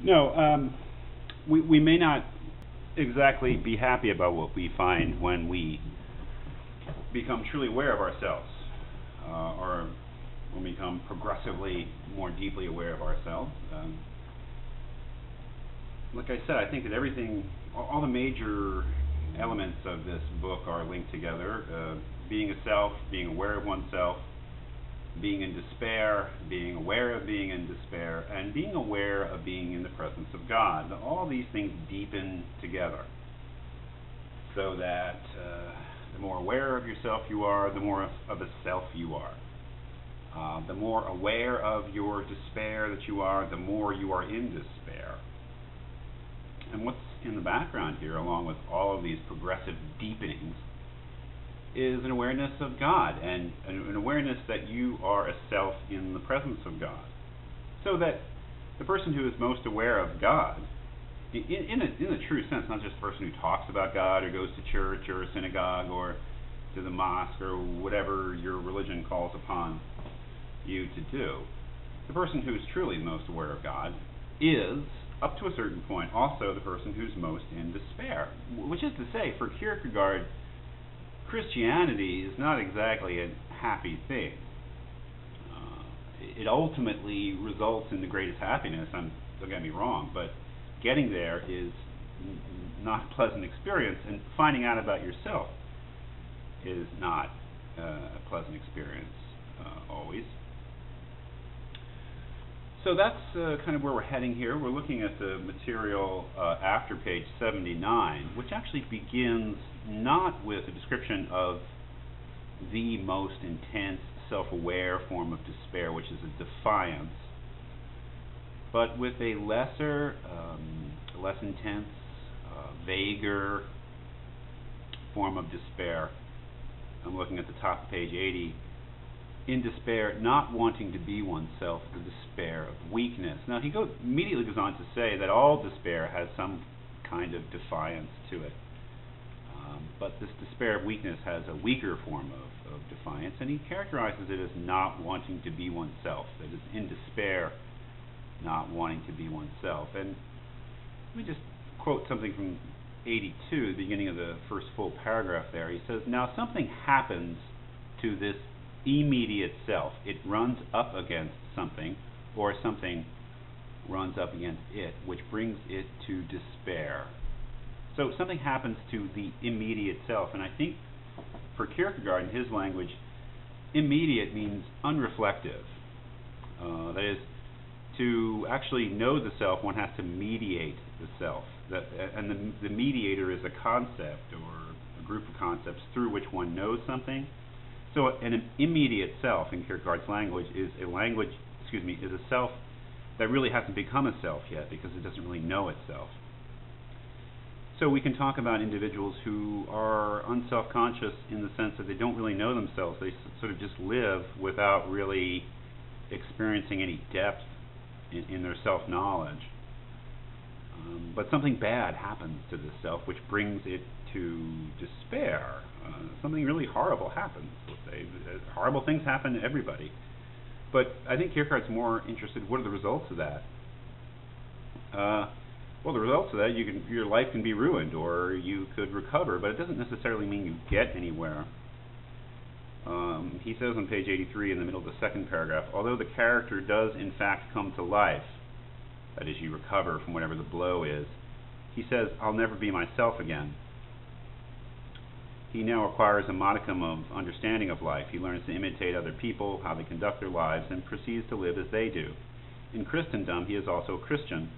No, we may not exactly be happy about what we find when we become truly aware of ourselves, or when we become progressively more deeply aware of ourselves. Like I said, I think that everything, all the major elements of this book are linked together. Being a self, being aware of oneself, being in despair, being aware of being in despair, and being aware of being in the presence of God. All these things deepen together so that the more aware of yourself you are, the more of a self you are. The more aware of your despair that you are, the more you are in despair. And what's in the background here, along with all of these progressive deepenings, is an awareness of God, and an awareness that you are a self in the presence of God. So that the person who is most aware of God, in a true sense, not just the person who talks about God or goes to church or a synagogue or to the mosque or whatever your religion calls upon you to do, the person who is truly most aware of God is, up to a certain point, also the person who's most in despair. Which is to say, for Kierkegaard, Christianity is not exactly a happy thing. It ultimately results in the greatest happiness, don't get me wrong, but getting there is not a pleasant experience, and finding out about yourself is not a pleasant experience always. So that's kind of where we're heading here. We're looking at the material after page 79, which actually begins not with a description of the most intense, self-aware form of despair, which is a defiance, but with a lesser, less intense, vaguer form of despair. I'm looking at the top of page 80. In despair, not wanting to be oneself, the despair of weakness. Now, he immediately goes on to say that all despair has some kind of defiance to it. But this despair of weakness has a weaker form of defiance, and he characterizes it as not wanting to be oneself. That is, in despair, not wanting to be oneself. And let me just quote something from 82, the beginning of the first full paragraph there. He says, "Now something happens to this immediate self. It runs up against something, or something runs up against it, which brings it to despair." So something happens to the immediate self, and I think for Kierkegaard, in his language, immediate means unreflective. That is, to actually know the self, one has to mediate the self. And the mediator is a concept, or a group of concepts through which one knows something. So an immediate self, in Kierkegaard's language, is a self that really hasn't become a self yet, because it doesn't really know itself. So we can talk about individuals who are unself-conscious in the sense that they don't really know themselves. They sort of just live without really experiencing any depth in their self-knowledge. But something bad happens to this self, which brings it to despair. Something really horrible happens, let's say. Horrible things happen to everybody. But I think Kierkegaard's more interested, what are the results of that? Well, the results of that, your life can be ruined, or you could recover, but it doesn't necessarily mean you get anywhere. He says on page 83, in the middle of the second paragraph, although the character does in fact come to life, that is, you recover from whatever the blow is, he says, "I'll never be myself again." He now acquires a modicum of understanding of life. He learns to imitate other people, how they conduct their lives, and proceeds to live as they do. In Christendom, he is also a Christian,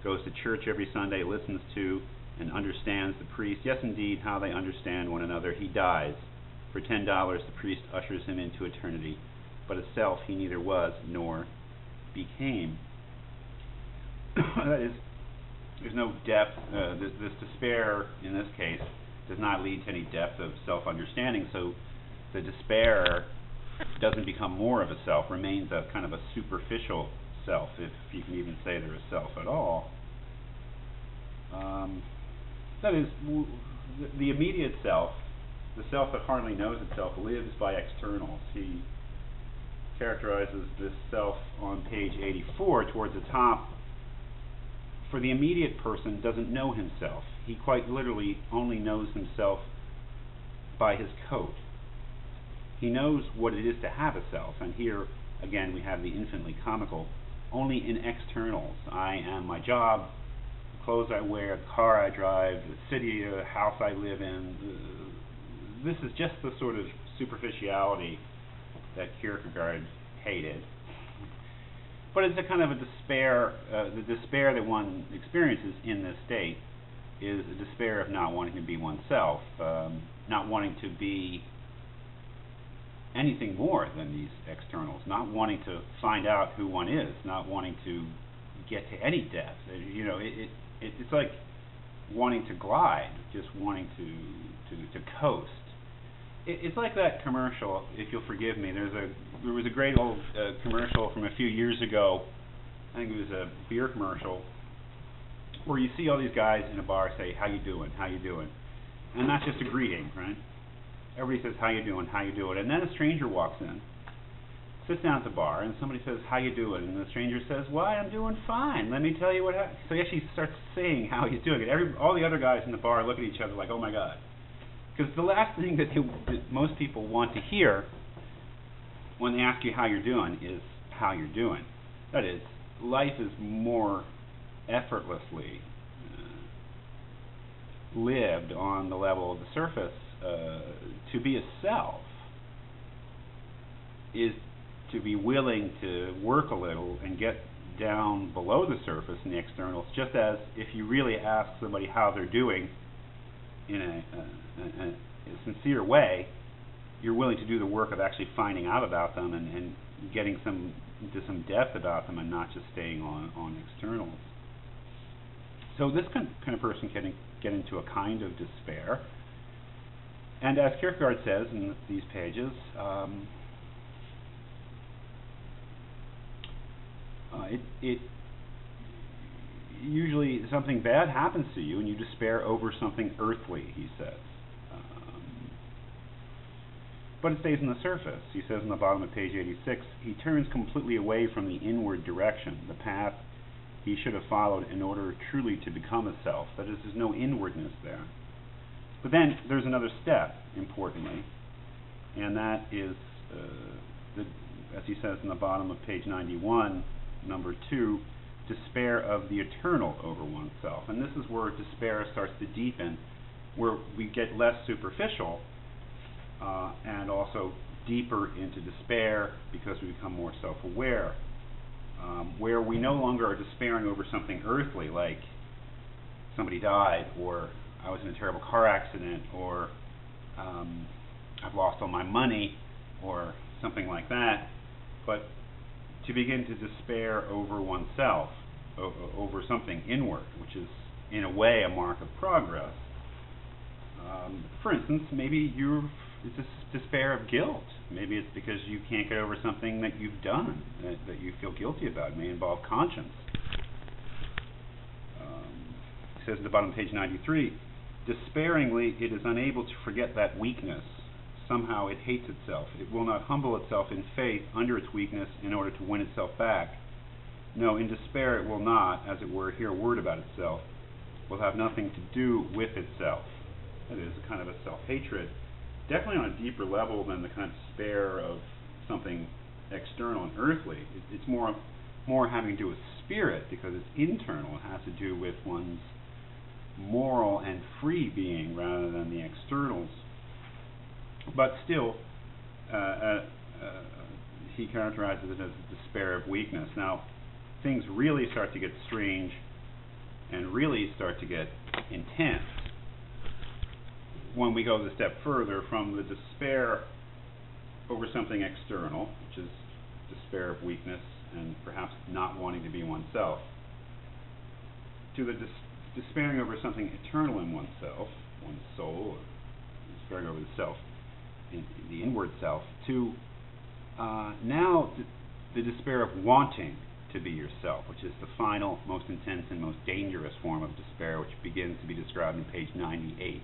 goes to church every Sunday, listens to and understands the priest. Yes, indeed, how they understand one another. He dies. For $10, the priest ushers him into eternity, but a self he neither was nor became. That is, there's no depth. This despair, in this case, does not lead to any depth of self-understanding, so the despair doesn't become more of a self, remains a kind of a superficial self, if you can even say there is self at all. That is, the immediate self, the self that hardly knows itself, lives by externals. He characterizes this self on page 84 towards the top for the immediate person, doesn't know himself. He quite literally only knows himself by his coat. He knows what it is to have a self, and here, again, we have the infinitely comical, only in externals. I am my job, the clothes I wear, the car I drive, the city, the house I live in. This is just the sort of superficiality that Kierkegaard hated. But it's a kind of a despair, the despair that one experiences in this state is a despair of not wanting to be oneself, not wanting to be anything more than these externals, not wanting to find out who one is, not wanting to get to any depth. You know, it's like wanting to glide, just wanting to coast. It's like that commercial, if you'll forgive me. There was a great old commercial from a few years ago. I think it was a beer commercial where you see all these guys in a bar say, "How you doing? How you doing?" And that's just a greeting, right? Everybody says, "How you doing? How you doing?" And then a stranger walks in, sits down at the bar, and somebody says, "How you doing?" And the stranger says, "Why, I'm doing fine. Let me tell you what happened." So he actually starts saying how he's doing. And all the other guys in the bar look at each other like, "Oh my God." Because the last thing that most people want to hear when they ask you how you're doing is how you're doing. That is, life is more effortlessly lived on the level of the surface. To be a self is to be willing to work a little and get down below the surface in the externals, just as if you really ask somebody how they're doing in a sincere way, you're willing to do the work of actually finding out about them and getting into some depth about them and not just staying on externals. So this kind of person can get into a kind of despair. And as Kierkegaard says in these pages, it usually something bad happens to you and you despair over something earthly, he says. But it stays on the surface. He says on the bottom of page 86, he turns completely away from the inward direction, the path he should have followed in order truly to become a self. That is, there's no inwardness there. But then there's another step, importantly, and that is, as he says in the bottom of page 91, number 2, despair of the eternal over oneself. And this is where despair starts to deepen, where we get less superficial and also deeper into despair because we become more self-aware, where we no longer are despairing over something earthly, like somebody died, or I was in a terrible car accident, or I've lost all my money, or something like that, but to begin to despair over oneself, over something inward, which is in a way a mark of progress. For instance, maybe it's a despair of guilt. Maybe it's because you can't get over something that you've done that you feel guilty about. It may involve conscience. It says at the bottom of page 93, despairingly it is unable to forget that weakness. Somehow it hates itself. It will not humble itself in faith under its weakness in order to win itself back. No, in despair it will not, as it were, hear a word about itself. Will have nothing to do with itself. That is a kind of a self-hatred. Definitely on a deeper level than the kind of despair of something external and earthly. It's more having to do with spirit, because it's internal. It has to do with one's moral and free being rather than the externals. But still, he characterizes it as a despair of weakness. Now, things really start to get strange and really start to get intense when we go the step further from the despair over something external, which is despair of weakness and perhaps not wanting to be oneself, to the despairing over something eternal in oneself, one's soul, or despairing over the self, the inward self, to now the despair of wanting to be yourself, which is the final, most intense, and most dangerous form of despair, which begins to be described in page 98.